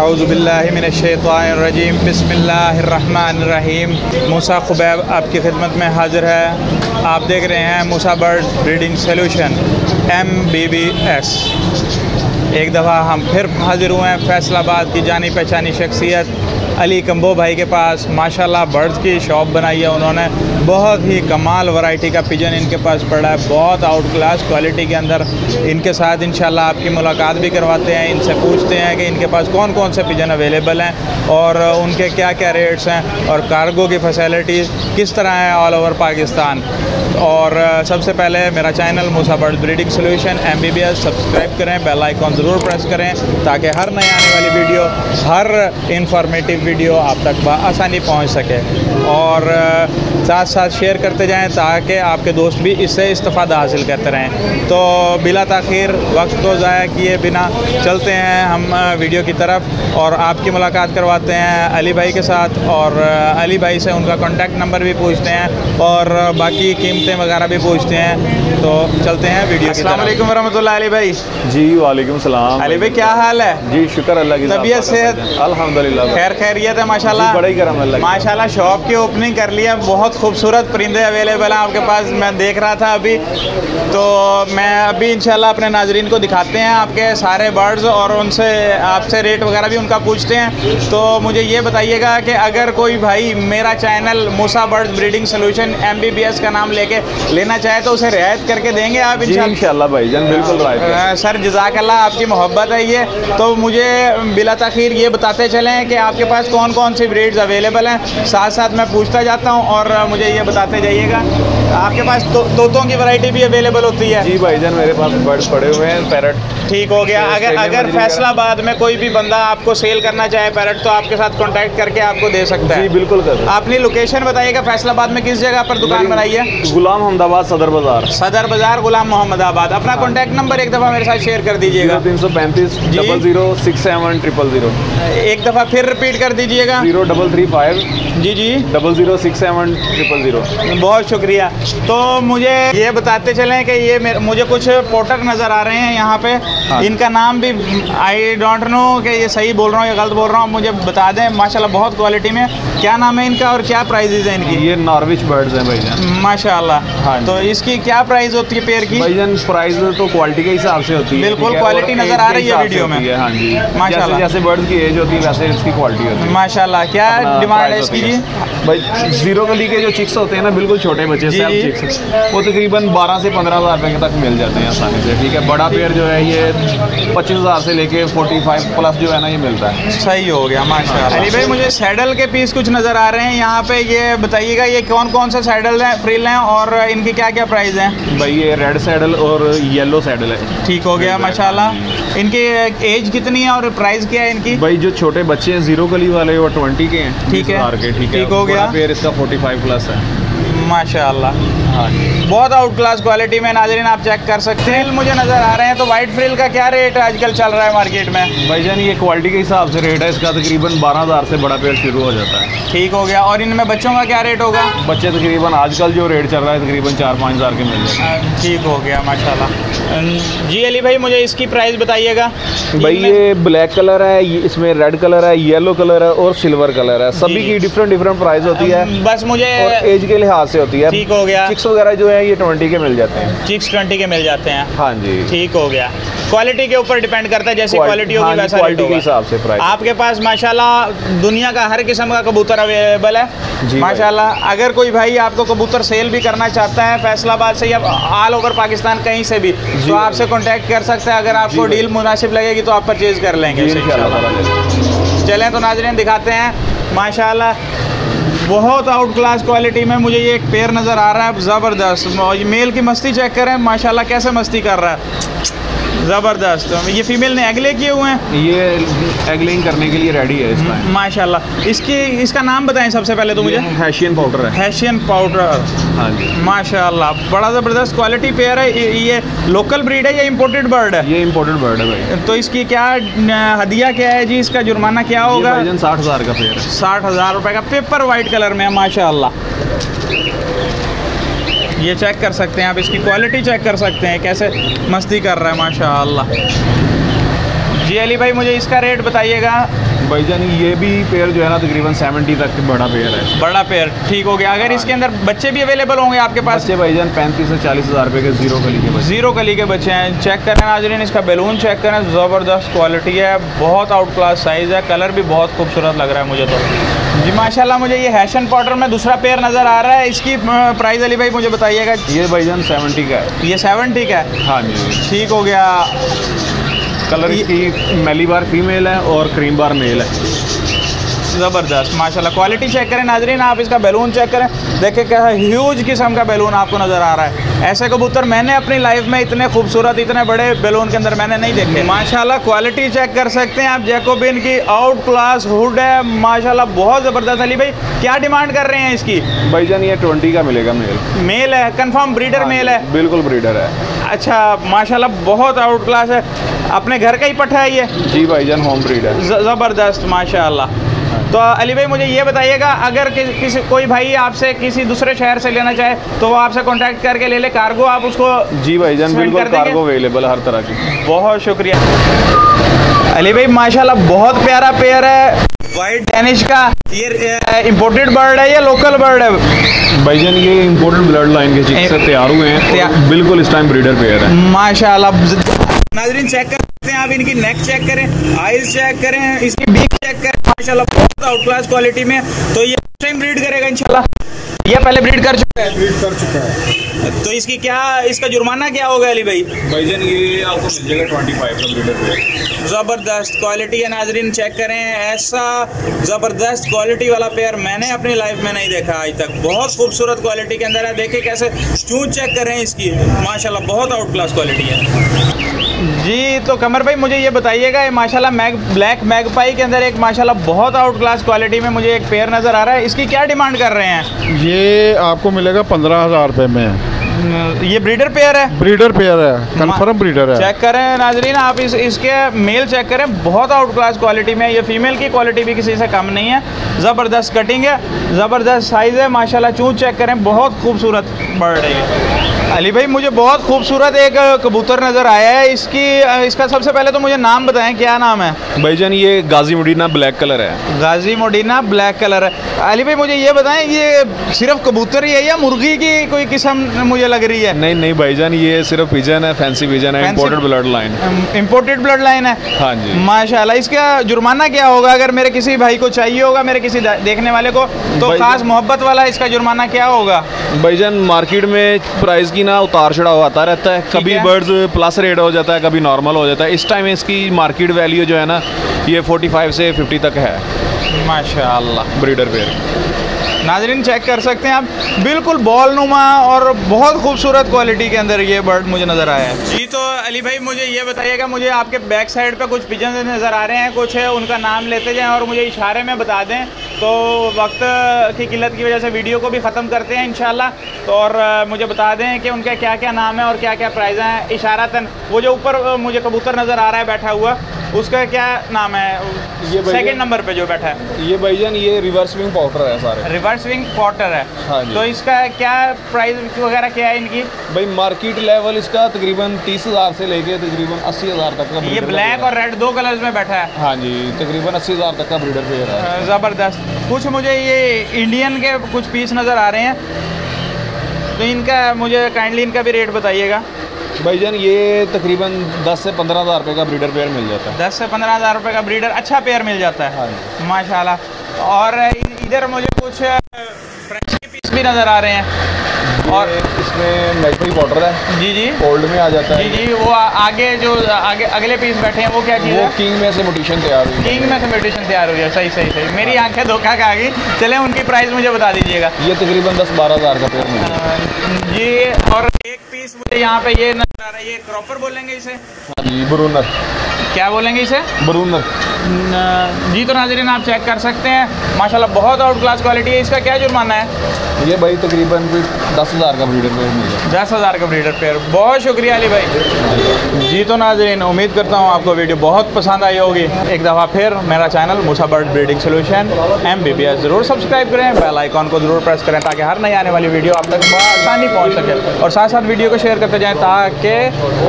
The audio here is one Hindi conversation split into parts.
औज़ुबिल्लाहि मिनश्शैतानिर्रजीम बिस्मिल्लाहिर्रहमानिर्रहीम। मूसा खुबैब आपकी खिदमत में हाजिर है। आप देख रहे हैं मूसा बर्ड ब्रीडिंग सॉल्यूशन MBBS। एक दफ़ा हम फिर हाजिर हुए हैं फैसलाबाद की जानी पहचानी शख्सियत अली कंबो भाई के पास। माशाल्लाह बर्ड्स की शॉप बनाई है उन्होंने। बहुत ही कमाल वैरायटी का पिजन इनके पास पड़ा है, बहुत आउट क्लास क्वालिटी के अंदर। इनके साथ इंशाल्लाह आपकी मुलाकात भी करवाते हैं, इनसे पूछते हैं कि इनके पास कौन कौन से पिजन अवेलेबल हैं और उनके क्या क्या रेट्स हैं और कार्गो की फैसिलिटीज़ किस तरह है ऑल ओवर पाकिस्तान। और सबसे पहले मेरा channel Musa bird breeding solution MBBS subscribe करें, बेल आइकॉन ज़रूर प्रेस करें ताकि हर नई आने वाली वीडियो, हर इंफॉर्मेटिव वीडियो आप तक आसानी पहुंच सके। और साथ साथ शेयर करते जाएं ताकि आपके दोस्त भी इससे इस्तिफ़ादा हासिल करते रहें। तो बिला ताख़ीर वक्त को ज़ाया किए बिना चलते हैं हम वीडियो की तरफ और आपकी मुलाकात करवाते हैं अली भाई के साथ। और अली भाई से उनका कॉन्टैक्ट नंबर भी पूछते हैं और बाकी कीमतें वगैरह भी पूछते हैं। तो चलते हैं वीडियो की तरफ। अस्सलाम वालेकुम वरहमतुल्लाह। अली भाई जी वालेकुम सलाम। अली भाई क्या हाल है? जी शुक्र अल्लाह की। तबीयत सेहत अल्हम्दुलिल्लाह खैर खैरियत है माशाल्लाह। बड़ा ही करम अल्लाह। माशाल्लाह शॉप की ओपनिंग कर लिया, बहुत खूबसूरत परिंदे अवेलेबल हैं आपके पास। मैं देख रहा था अभी, तो मैं अभी इंशाल्लाह अपने नाजरीन को दिखाते हैं आपके सारे बर्ड्स और उनसे आपसे रेट वगैरह भी उनका पूछते हैं। तो मुझे ये बताइएगा कि अगर कोई भाई मेरा channel Musa bird breeding solution MBBS का नाम लेके लेना चाहे तो उसे रियायत करके देंगे आप? इंशाल्लाह भाईजान बिल्कुल राइट सर, जज़ाकल्लाह, आपकी मोहब्बत है ये। तो मुझे बिला ताख़ीर ये बताते चलें कि आपके पास कौन कौन सी ब्रीड्स अवेलेबल हैं, साथ साथ मैं पूछता जाता हूँ और मुझे ये बताते जाइएगा। आपके पास तोतों की वैरायटी भी अवेलेबल होती है? जी भाईजान मेरे पास बर्ड्स पड़े हुए हैं, पैरट। ठीक हो गया। अगर फैसलाबाद में कोई भी बंदा आपको सेल करना चाहे पैरट तो आपके साथ कांटेक्ट करके आपको दे सकता है? जी बिल्कुल कर। अपनी लोकेशन बताइएगा, फैसलाबाद में किस जगह पर दुकान बनाई है? गुलाम मोहम्मदाबाद सदर बाजार। सदर बाजार गुलाम मोहम्मदाबाद। अपना कॉन्टैक्ट नंबर एक दफ़ा मेरे साथ शेयर कर दीजिएगा। 0335 0067 एक दफ़ा फिर रिपीट कर दीजिएगा। 0335 जी जी 0067 बहुत शुक्रिया। तो मुझे ये बताते चलें कि ये मुझे कुछ पोटर नज़र आ रहे हैं यहाँ पे। हाँ। इनका नाम भी आई डोंट नो कि ये सही बोल रहा हूँ या गलत बोल रहा हूँ, मुझे बता दें। माशाल्लाह बहुत क्वालिटी में। क्या नाम है इनका और क्या प्राइजेज है इनकी? ये नॉर्विच बर्ड्स हैं भाईजान माशाल्लाह। हाँ। तो इसकी क्या प्राइस होती है पेयर की? भाईजान प्राइस तो क्वालिटी के हिसाब से होती है। बिल्कुल क्वालिटी नज़र आ रही है वीडियो में। हाँ जी माशाल्लाह। जैसे बर्ड्स की एज होती है वैसे इसकी क्वालिटी होती है। माशाल्लाह। क्या डिमांड है इसकी जी? भाई जीरो गली के जो चिक्स होते हैं ना, बिल्कुल छोटे बच्चे सेल्फ चिक्स, वो तकरीबन 12 से 15,000 रुपए तक मिल जाते हैं आसानी से। ठीक है, बड़ा पेयर जो है ये 25,000 से लेके 45 प्लस जो है ना ये मिलता है। सही हो गया माशाल्लाह। अली भाई मुझे सैडल के पीस कुछ नज़र आ रहे हैं यहाँ पे, ये बताइएगा ये कौन कौन से सैडल हैं, फ्रिल हैं और इनकी क्या क्या प्राइस हैं? भाई ये रेड सैडल और येलो सैडल है। ठीक हो गया माशाल्लाह। इनकी एज कितनी है और प्राइस क्या है इनकी? भाई जो छोटे बच्चे हैं जीरो गली वाले वो 20 के हैं। ठीक है, ठीक हो गया। पेयर इसका 45 प्लस है माशाल्लाह। हाँ बहुत आउट क्लास क्वालिटी में नाज़रीन आप चेक कर सकते हैं। मुझे नज़र आ रहे हैं, तो वाइट फ्रिल का क्या रेट आजकल चल रहा है मार्केट में? भाईजान ये क्वालिटी के हिसाब से रेट है इसका, तकरीबन 12,000 से बड़ा पेयर शुरू हो जाता है। ठीक हो गया। और इनमें बच्चों का क्या रेट होगा? बच्चे तकरीबन आजकल जो रेट चल रहा है तकरीबन 4-5 हज़ार के मिल जाते हैं। ठीक हो गया माशाल्लाह। जी अली भाई मुझे इसकी प्राइस बताइएगा। भाई ये ब्लैक कलर है, इसमें रेड कलर है, येलो कलर है और सिल्वर कलर है। सभी की डिफरेंट प्राइस होती है, बस मुझे और एज के लिहाज से होती है। ठीक हो गया। चिक्स वगैरह जो है ये 20 के मिल जाते हैं। चिक्स 20 के मिल जाते हैं। हाँ जी ठीक हो गया। क्वालिटी के ऊपर डिपेंड करता है, जैसी क्वालिटी होगी वैसा क्वालिटी के हिसाब से प्राइस। आपके पास माशाल्लाह दुनिया का हर किस्म का कबूतर अवेलेबल है माशाल्लाह। अगर कोई भाई आपको कबूतर सेल भी करना चाहता है फैसलाबाद से या ऑल ओवर पाकिस्तान कहीं से भी, तो आपसे कांटेक्ट कर सकते हैं। अगर आपको डील मुनासिब लगेगी तो आप परचेज कर लेंगे। चलें तो नाज़रीन दिखाते हैं माशाल्लाह बहुत आउट क्लास क्वालिटी में। मुझे ये एक पेयर नज़र आ रहा है ज़बरदस्त। मेल की मस्ती चेक करें माशाल्लाह, कैसे मस्ती कर रहा है, ज़बरदस्त। ये फीमेल ने एगले किए हुए हैं, ये एगलिंग करने के लिए रेडी है इसका माशाल्लाह। इसका नाम बताएं सबसे पहले तो मुझे। हैशियन पाउडर है। हैशियन पाउडर। हाँ जी माशाल्लाह बड़ा ज़बरदस्त क्वालिटी पेयर है। ये लोकल ब्रीड है या इम्पोर्टेड बर्ड है? ये इम्पोर्टेड बर्ड है भाई। तो इसकी क्या हदिया क्या है जी, इसका जुर्माना क्या होगा? 60,000 का पेयर है। 60,000 रुपये का। पेपर वाइट कलर में है माशाल्लाह। ये चेक कर सकते हैं आप, इसकी क्वालिटी चेक कर सकते हैं कैसे मस्ती कर रहा है माशाल्लाह। जी अली भाई मुझे इसका रेट बताइएगा। भाईजान ये भी पेयर जो है ना तकरीबन 70 तक बड़ा पेयर है। बड़ा पेयर, ठीक हो गया। अगर इसके अंदर बच्चे भी अवेलेबल होंगे आपके पास? बच्चे भाईजान 35 से 40 हज़ार रुपये के जीरो कली के बच्चे। जीरो कली के बच्चे हैं। चेक करें नाज़रीन, इसका बैलून चेक करें, ज़बरदस्त क्वालिटी है, बहुत आउट क्लास साइज़ है, कलर भी बहुत खूबसूरत लग रहा है मुझे तो जी माशाल्लाह। मुझे ये हैशन पॉटर में दूसरा पेयर नज़र आ रहा है, इसकी प्राइस अली भाई मुझे बताइएगा। ये भाईजान 70 का है। ये 70 का है? हाँ जी, ठीक हो गया। कलर इसकी मेली बार फीमेल है और क्रीम बार मेल है। ज़बरदस्त माशाल्लाह। क्वालिटी चेक करें नाजरीन, आप इसका बैलून चेक करें, देखें क्या ह्यूज किस्म का बैलून आपको नज़र आ रहा है। ऐसे कबूतर मैंने अपनी लाइफ में इतने खूबसूरत, इतने बड़े बैलून के अंदर मैंने नहीं देखे माशाल्लाह। क्वालिटी चेक कर सकते हैं आप, जैकोबिन की आउट क्लास हुड है माशाल्लाह, बहुत ज़बरदस्त। अली भाई क्या डिमांड कर रहे हैं इसकी? भाईजान ये 20 का मिलेगा। मेल है, कंफर्म ब्रीडर मेल है? बिल्कुल ब्रीडर है। अच्छा माशाल्लाह, बहुत आउट क्लास है। अपने घर का ही पट्टा है ये? जी भाईजान, होम ब्रीड है। ज़बरदस्त माशाल्लाह। तो अली भाई मुझे ये बताइएगा, अगर किसी कोई भाई आपसे किसी दूसरे शहर से लेना चाहे तो वो आपसे कांटेक्ट करके ले ले, कार्गो आप उसको? जी भाईजान बिल्कुल, कार्गो अवेलेबल हर तरह की। बहुत शुक्रिया अली भाई, माशाल्लाह बहुत प्यारा पेयर है वाइट डैनिश का। ये इंपोर्टेड बर्ड है या लोकल बर्ड है? भाईजान ये इंपोर्टेड ब्लड लाइन के चिक्स से तैयार हुए हैं, बिल्कुल इस टाइम ब्रीडर पेयर है माशाल्लाह। नाज़रीन चेक कर सकते हैं आप, इनकी नेक चेक करें, आइज चेक करें, इसकी बीक चेक करें माशाल्लाह, बहुत आउट क्लास क्वालिटी में। तो ये टाइम ब्रीड करेगा इंशाल्लाह? ये पहले ब्रीड कर चुका है? ब्रीड कर चुका है। तो इसकी क्या, इसका जुर्माना क्या होगा अली भाई? भाईजान ये आपको मिल जाएगा 25 का ब्रीडर पेयर। ज़बरदस्त क्वालिटी है नाजरीन, चेक करें, ऐसा ज़बरदस्त क्वालिटी वाला पेयर मैंने अपनी लाइफ में नहीं देखा आज तक। बहुत खूबसूरत क्वालिटी के अंदर है, देखिए कैसे चूंच चेक कर रहे हैं इसकी माशाल्लाह, बहुत आउट क्लास क्वालिटी है जी। तो कमर भाई मुझे ये बताइएगा, माशाल्लाह ब्लैक मैगपाई के अंदर एक माशाल्लाह बहुत आउट क्लास क्वालिटी में मुझे एक पेयर नज़र आ रहा है, इसकी क्या डिमांड कर रहे हैं? ये आपको मिलेगा 15,000 रुपये में। ये ब्रीडर पेयर है? ब्रीडर पेयर है, कंफर्म ब्रीडर है। चेक करें नाजरीन आप, इसके मेल चेक करें, बहुत आउट क्लास क्वालिटी में। ये फीमेल की क्वालिटी भी किसी से कम नहीं है, ज़बरदस्त कटिंग है, ज़बरदस्त साइज़ है माशाल्लाह। चूंच चेक करें, बहुत खूबसूरत बर्ड है ये। अली भाई मुझे बहुत खूबसूरत एक कबूतर नज़र आया है, इसका सबसे पहले तो मुझे नाम बताएं, क्या नाम है? भाईजान ये गाजी मोडीना ब्लैक कलर है। गाजी मोडीना ब्लैक कलर है। अली भाई मुझे ये बताएं, ये सिर्फ कबूतर ही है या मुर्गी की कोई किस्म मुझे लग रही है? नहीं भाईजान, ये सिर्फ पिजन है, फैंसी पिजन है, imported blood line. Imported blood line है? हाँ जी माशाल्लाह। इसका जुर्माना क्या होगा अगर मेरे किसी भाई को चाहिए होगा, मेरे किसी देखने वाले को, तो खास मोहब्बत वाला इसका जुर्माना क्या होगा? भाईजान मार्केट में प्राइस की ना उतार चढ़ाव आता रहता है, कभी बर्ड्स प्लस रेट हो जाता है, कभी नॉर्मल हो जाता है। इस टाइम इसकी मार्केट वैल्यू जो है ना ये 45 से 50 तक है माशाल्लाह, ब्रीडर पेयर। नाजरीन चेक कर सकते हैं आप, बिल्कुल बॉल नुमा और बहुत खूबसूरत क्वालिटी के अंदर ये बर्ड मुझे नज़र आया है जी। तो अली भाई मुझे ये बताइएगा, मुझे आपके बैक साइड पे कुछ पिजन नज़र आ रहे हैं, कुछ है उनका नाम लेते जाएं और मुझे इशारे में बता दें, तो वक्त की किल्लत की वजह से वीडियो को भी ख़त्म करते हैं इंशाल्लाह। तो और मुझे बता दें कि उनका क्या क्या नाम है और क्या क्या प्राइस हैं इशारतन। वो जो ऊपर मुझे कबूतर नज़र आ रहा है बैठा हुआ, उसका क्या नाम है? ये सेकंड नंबर पे जो बैठा है ये भाईजान ये रिवर्स विंग पॉटर है, सारे रिवर्स विंग पॉटर है। हाँ जी। तो इसका क्या प्राइस वगैरह क्या है इनकी? भाई मार्केट लेवल इसका तकरीबन 30,000 से लेके तकरीबन 80,000 तक का। ये ब्लैक और रेड दो कलर्स में बैठा है? हाँ जी, तकरीबन 80,000 तक का ब्रीडर पेयर है। ज़बरदस्त। कुछ मुझे ये इंडियन के कुछ पीस नज़र आ रहे हैं, तो इनका मुझे काइंडली इनका भी रेट बताइएगा। भाईजान ये तकरीबन 10 से 15,000 रुपये का ब्रीडर पेयर मिल जाता है। 10 से 15,000 रुपये का ब्रीडर अच्छा पेयर मिल जाता है? हाँ माशाल्लाह। और इधर मुझे कुछ फ्रेंच के पीस भी नज़र आ रहे हैं, और इसमें मैगपी पॉटर है जी गोल्ड में आ जाता है जी। वो आगे जो आगे अगले पीस बैठे हैं वो क्या चीज़ है? किंग में से म्यूटेशन तैयार हुई। किंग में से म्यूटेशन तैयार हुई है, सही। मेरी आंखें धोखा खा गई। चलें उनकी प्राइस मुझे बता दीजिएगा। ये तकरीबन 10-12 हज़ार का पेयर मिल जी। और एक पीस मुझे यहाँ पे ये नजर आ रहा है, ये क्रॉपर बोलेंगे इसे? हाँ जी, ब्रूनर। क्या बोलेंगे इसे? ब्रूनर जी। तो नाज़रीन आप चेक कर सकते हैं माशाल्लाह, बहुत आउट क्लास क्वालिटी है। इसका क्या जुर्माना है? ये भाई तकरीबन 10,000 का ब्रीडर पेयर मिल जाए। 10,000 का ब्रीडर पेयर। बहुत शुक्रिया अली भाई जी। तो नाज़रीन उम्मीद करता हूँ आपको वीडियो बहुत पसंद आई होगी। एक दफ़ा फिर मेरा channel Musa bird breeding solution MBBS ज़रूर सब्सक्राइब करें, बेल आइकॉन को ज़रूर प्रेस करें ताकि हर नई आने वाली वीडियो आप तक आसानी पहुँच सके, और साथ साथ वीडियो को शेयर करते जाएँ ताकि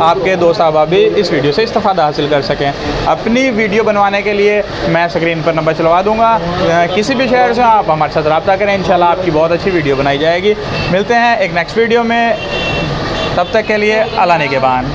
आपके दोस्त अहबाब भी इस वीडियो से इस्तेफ़ादा हासिल कर सकें। सकें। अपनी वीडियो बनवाने के लिए मैं स्क्रीन पर नंबर चलवा दूँगा, किसी भी शहर से आप हमारे साथ रब्ता करें, इंशाल्लाह आपकी बहुत अच्छी वीडियो बनाई जाएगी। मिलते हैं एक नेक्स्ट वीडियो में, तब तक के लिए अल्लाह निगहबान।